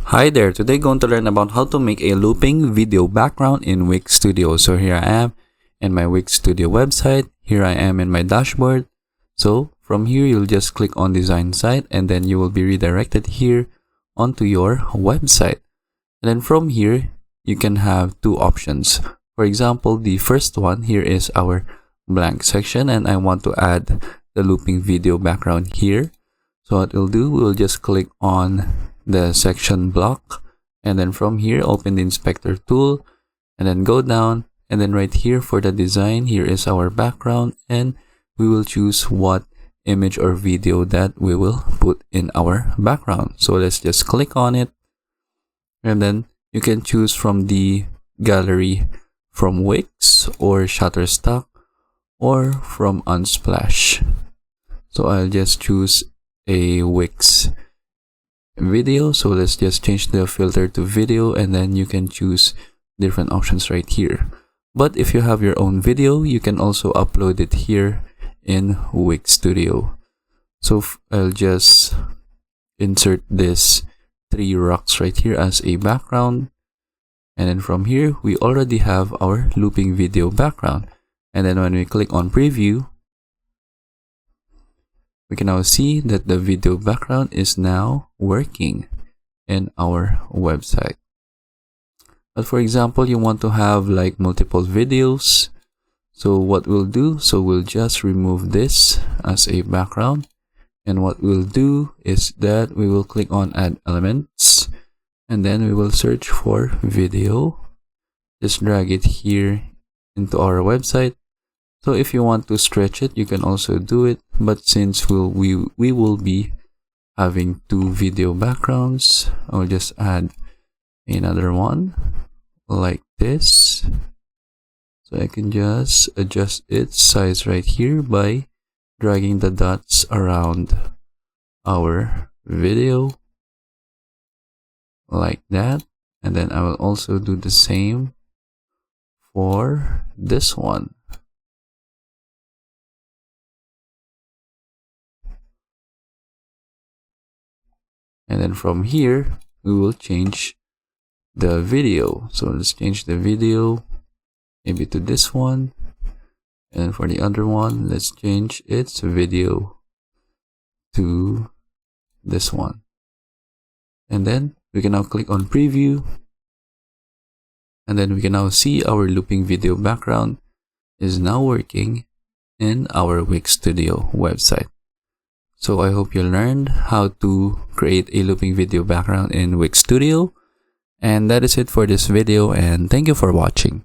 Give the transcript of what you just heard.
Hi there, today going to learn about how to make a looping video background in Wix Studio. So here I am in my Wix Studio website. Here I am in my dashboard. So from here you'll just click on design site and then you will be redirected here onto your website. And then from here you can have two options. For example, the first one here is our blank section and I want to add the looping video background here. So what we'll do, we'll just click on the section block and then from here open the inspector tool and then go down, and then right here for the design, here is our background and we will choose what image or video that we will put in our background. So let's just click on it and then you can choose from the gallery from Wix or Shutterstock or from Unsplash. So I'll just choose a Wix video. So let's just change the filter to video and then you can choose different options right here. But if you have your own video, you can also upload it here in Wix Studio. So I'll just insert this three rocks right here as a background, and then from here we already have our looping video background. And then when we click on preview, we can now see that the video background is now working in our website. But for example, you want to have like multiple videos. So what we'll do, so we'll just remove this as a background. And what we'll do is that we will click on add elements and then we will search for video. Just drag it here into our website. So if you want to stretch it, you can also do it. But since we will be having two video backgrounds, I'll just add another one like this. So I can just adjust its size right here by dragging the dots around our video like that. And then I will also do the same for this one. And then from here, we will change the video. So let's change the video maybe to this one. And for the other one, let's change its video to this one. And then we can now click on preview. And then we can now see our looping video background is now working in our Wix Studio website. So I hope you learned how to create a looping video background in Wix Studio. And that is it for this video, and thank you for watching.